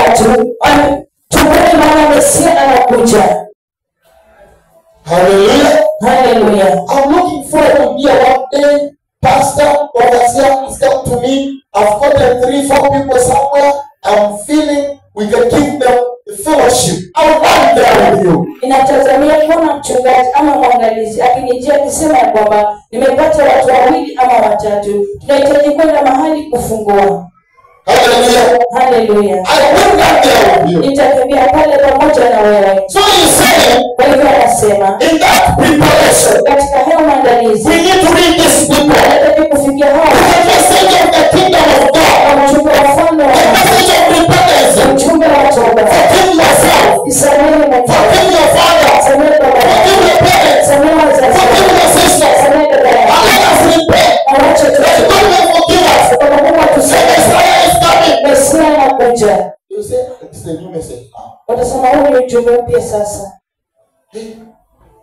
watu, tubuni maana Mesia anakuja. Hallelujah. Hallelujah. I'm looking forward to hear one day Pastor Overseer is come to me. I've gotten 3-4 people somewhere. I'm feeling we can give them the fellowship. I'll run there with you. Ninatazamia kuona mchungaji ama mwangalizi akinijia akisema kwamba nimepata watu wawili ama watatu. Tunahitaji kwenda mahali kufungua. Hallelujah. Hallelujah. I will run there with you. Nitakimbia pale pamoja na wewe. So you say, Kwa hivyo anasema, in that preparation, katika hayo maandalizi, we need to read this people. tunahitaji kufikia hao. The message of the kingdom of God. Ujumbe wa ufalme wa The Mungu. message of repentance. Ujumbe wa toba. Forgive yourself. Isamehe mwenyewe. Forgive your father. Isamehe baba yako. Forgive your parents. Isamehe wazazi wako. Forgive your sisters. Isamehe dada yako. And let us repent. Na wacha Let tutubu. God will forgive us. Kwa Mungu The atusamehe. Messiah is coming. Mesia anakuja. You say, it's a new message. Watasema huu ni ujumbe mpya sasa. Hey,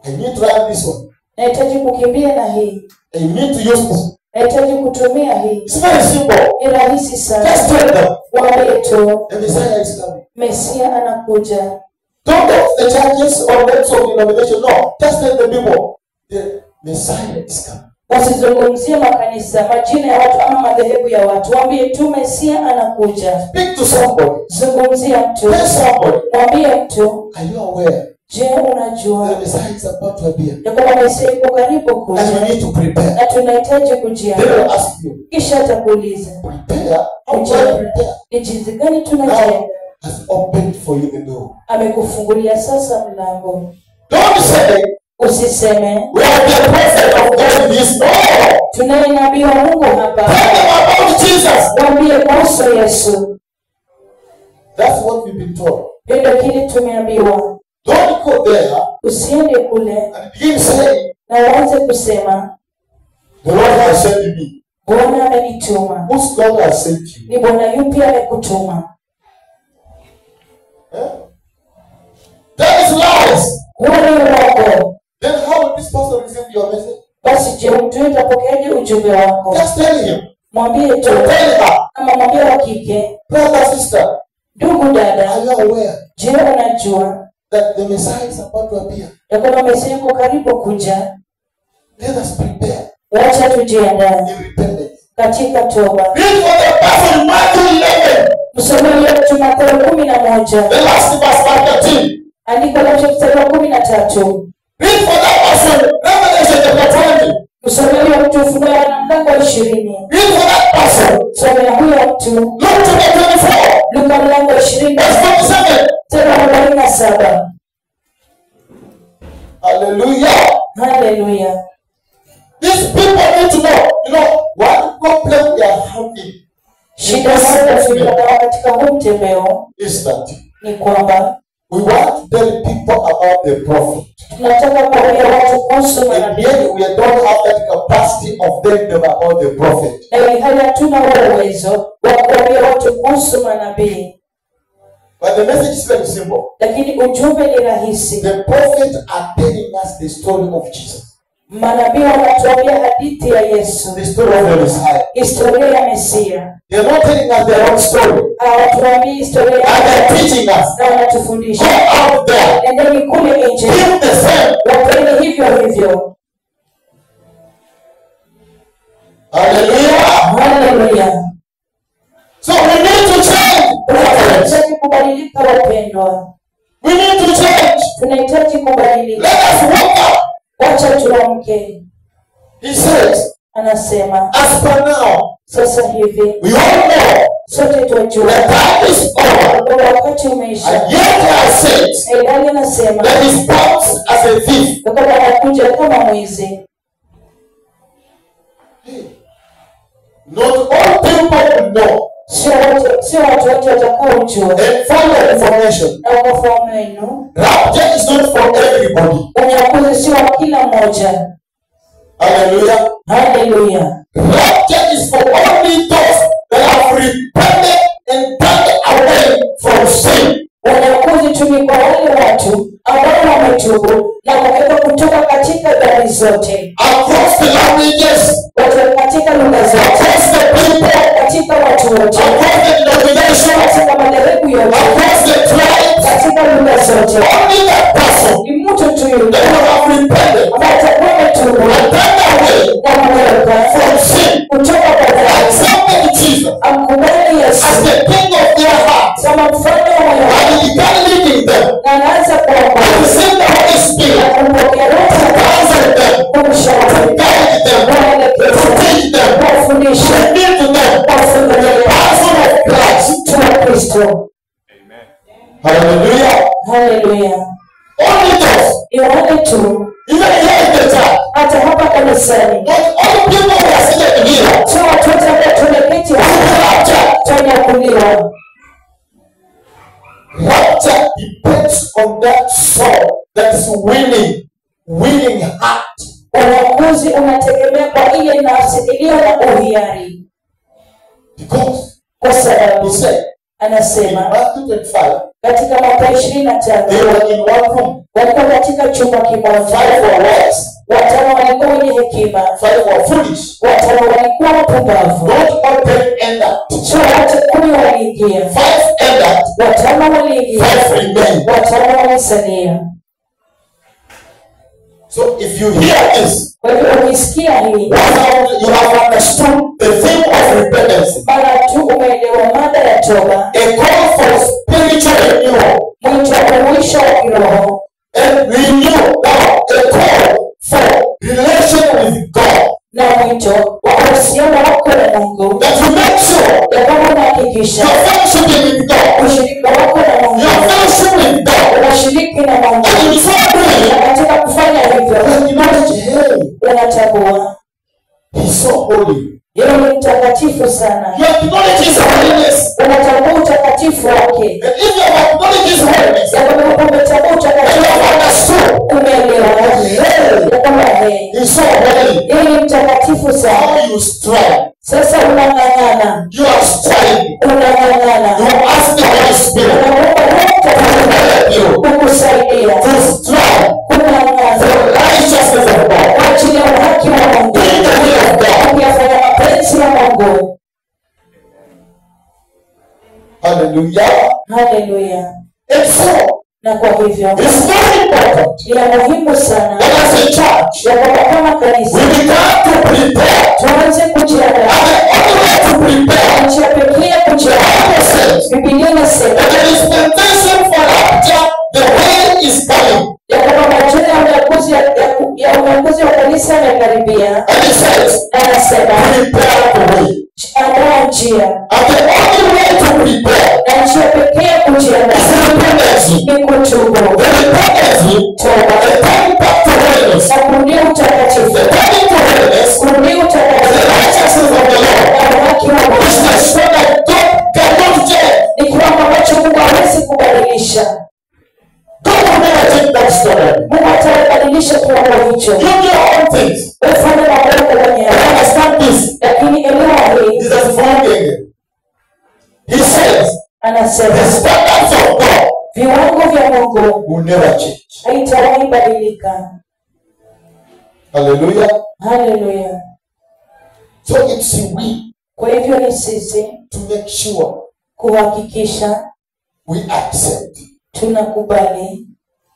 I need to learn this one. Nahitaji kukimbia na hii. I need to use this. Nahitaji kutumia hii. It's very simple. Ni rahisi sana. Just tell them. Waambie tu, The Messiah is coming. Mesia anakuja. Don't let the churches or them of denomination. No. Just tell the people. The Messiah is coming. Wasizungumzie makanisa, majina ya watu ama madhehebu ya watu. Waambie tu Mesia anakuja. Speak to somebody. Zungumzia mtu. Tell somebody. Mwambie mtu, Are you aware je, unajua the Messiah is about to appear? ya kwamba Mesia yuko karibu And kuja you need to prepare. na tunahitaji They will kujiandaa. ask you. Kisha atakuuliza, Prepare. How do I prepare? ni jinsi gani tunajiandaa? Now has opened for you the door. Amekufungulia sasa mlango. Don't say Usiseme we are the prophet of God in this. No. tunaye nabii wa Mungu hapa. Tell them about Jesus. Waambie kuhusu Yesu. That's what we've been told. Ndio kile tumeambiwa. Don't go there Usiende kule and begin saying, na uanze kusema the Lord has sent me. Bwana amenituma. Whose God has sent you? Ni Bwana yupi amekutuma? That is lies. Huo ni uongo. Then how will this person receive your message? Basi je, mtu atapokeaje ujumbe wako? Just tell him. Mwambie tu, Tell her. kama mwambie wa kike, Brother, sister, ndugu are dada, you aware je, unajua that the Messiah is about to appear? ya kwamba Mesia yuko karibu kuja? Let us prepare Wacha tujiandae in repentance. katika toba. Read for the person Matthew 11, Msomaji wetu Mathayo 11, the last verse 13. andiko la mstari wa 13. Read for that person Revelation chapter 20. Msomaji wa mtu Ufunuo na mlango wa 20. Read for that person Somea huyo mtu Luke chapter 24, Luka mlango wa 20 verse 47. mstari wa 47. Hallelujah. Hallelujah. These people need to know, one problem we are having Shida moja tulionao katika huu mtembeo is that ni kwamba we want to tell people about the prophet. tunataka kuambia watu kuhusu And manabii, yet we don't have that capacity of telling them about the prophet. na ili hali hatuna huo uwezo wa kuambia watu kuhusu manabii. But the message is very simple. Lakini ujumbe ni rahisi. The prophets are telling us the story of Jesus. Manabii wanatuambia hadithi ya Yesu, The story of the Messiah. historia ya Mesia. They are not telling us their own story. Hawatuambii historia And they are yao teaching us. na wanatufundisha. Go out there. Endeni kule nje, Give the same. wapende hivyo hivyo. Hallelujah. Haleluya. So we need to change. Tunahitaji kubadilika wapendwa. We need to change. Tunahitaji kubadilika. Let us wake up. Wacha tuamke. He says, Anasema as per now, sasa hivi we all know sote the twajua time is over. kwamba wakati umeisha. And yet I says Ilhali anasema that he comes as a thief. kwamba anakuja kama mwizi. Not all people will know Sio watu wote watakaojua and follow information. na ufahamu wenu. Rapture is not for everybody. Unyakuzi sio wa kila mmoja. Hallelujah. Haleluya. Rapture is for only those that have repented and turned away from sin. Unyakuzi tu ni kwa wale watu ambao wametubu na wametoka kutoka katika dhambi zote, Across the languages, watu katika lugha zote, across the people, katika watu wote, across the denomination, katika madhehebu yote, across Yesu as the king of their heart. kama mfalme wa moyo wao, And he began leading them. na anaanza kuwaongoza Receive the Holy Spirit. kumpokea Roho To Mtakatifu, counsel them. To kumshauri, guide them. To kuwaelekeza, teach them. kuwafundisha, To reveal to them the kuwafunulia person of Christ. mtu wa Kristo. Hallelujah. Haleluya. Only those. Ni wale tu, Even here in the church. hata hapa kanisani, Not all people who are seated here. sio watu wote ambao tumeketi hapa Rapture. tunyakuliwa. Rapture depends on that soul that is willing heart. Unyakuzi unategemea kwa ile nafsi iliyo na uhiari, Because kwa he sababu said in anasema Matthew 25, katika Mathayo they 25 were in one room. walikuwa katika chumba 5 kimoja, were wise, 5 walikuwa wenye hekima, 5 were foolish. 5 walikuwa wapumbavu. Not all 10 entered. Sio wote 10 waliingia, 5 entered, 5 waliingia, 5 remained. 5 walisalia. So if you hear this, Kwa hivyo ukisikia hii, you have understood the theme of repentance. mara tu umeelewa mada ya toba, A call for spiritual renewal. mwito wa mwisho wa kiroho, And renew. Now, a call for relation with God. na mwito wa uhusiano wako na Mungu, That you make sure ya kwamba unahakikisha your fellowship with God. ushirika wako na Mungu, Your fellowship with God. unashiriki na Mungu. And in so doing, Na katika kufanya hivyo you acknowledge Him. unatambua He's so holy. yeye ni mtakatifu sana, You acknowledge His holiness. unatambua utakatifu wake. And if you have acknowledged His holiness, Ya kwamba umetambua and you utakatifu, have understood umeelewa ya kwamba He's so holy, yeye ni mtakatifu sana. how you strive. Sasa unang'ang'ana, You are striving. unang'ang'ana, You ask the Holy Spirit unaomba Roho to Mtakatifu help you kukusaidia to strive for kunang'ana the righteousness of God. kwa ajili ya uhaki wa Mungu, Doing the will of God. kuyafanya mapenzi ya Mungu. Hallelujah. Haleluya. And so, Na kwa hivyo it's very important ni ya muhimu sana that as a church, ya kwamba kama kanisa we began to prepare. tuanze kujiandaa. And the only way to prepare, Njia pekee ya the kujiandaa, Bible says, Biblia inasema that the dispensation for rapture, the way is coming. ya kwamba majira ya unyakuzi wa kanisa yamekaribia. And it says, Anasema prepare the way. andaa njia, And the only way to prepare na njia pekee ya kujiandaa is repentance. ni kutubu, The repentance, toba, the turning back to holiness, na kurudia utakatifu, the turning to holiness, kurudia the utakatifu righteousness of the Lord. na uhaki wa It's Mungu, the strength that God cannot change. ni kiwango ambacho Mungu hawezi kubadilisha. God will never change that story. Mungu atabadilisha kiwango hicho. You do your own things. Ufanye mambo yako mwenyewe, Understand this. lakini elewa hii. This is wrong. He says Anasema the standards of God viwango vya Mungu will never change. haitawahi badilika. Hallelujah. Haleluya. So it's we Kwa hivyo ni sisi to make sure kuhakikisha we accept tunakubali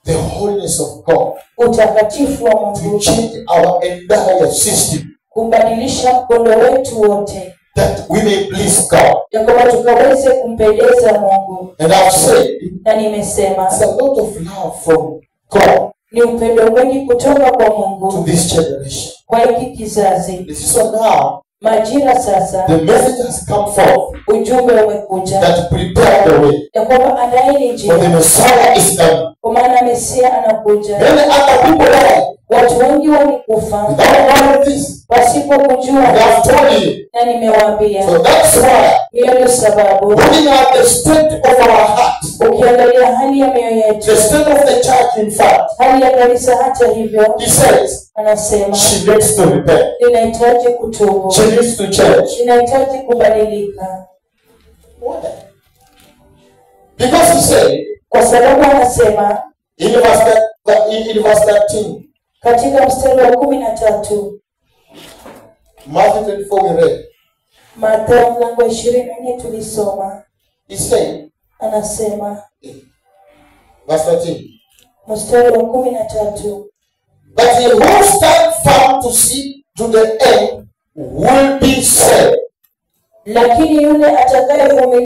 the holiness of God utakatifu wa to Mungu, change our entire system, kubadilisha mkondo wetu wote, that we may please God. ya kwamba tukaweze kumpendeza Mungu. And I've said Na nimesema it's a lot of love from God ni upendo mwingi kutoka kwa to Mungu this generation. kwa hiki kizazi. So now Majira sasa, the message has come forth ujumbe umekuja that prepare the way ya kwamba andaeni for the njia, Messiah is coming. kwa maana Mesia anakuja. Many other people die Watu wengi walikufa without knowing this. wasipokujua, And I've told you. na nimewaambia. So that's why, Hiyo ndio sababu looking at the state of our hearts, ukiangalia hali ya mioyo yetu, the state of the church, in fact, hali ya kanisa, hata hivyo he says anasema she needs to repent. linahitaji kutubu, She needs to change. linahitaji kubadilika, Because he said kwa sababu anasema in verse 13, katika mstari wa 13 Matthew 24 we read, Mathayo mlango wa 24 tulisoma, he said, anasema verse 13, mstari wa 13, but he who stand firm to see to the end will be saved. lakini yule atakayevumilia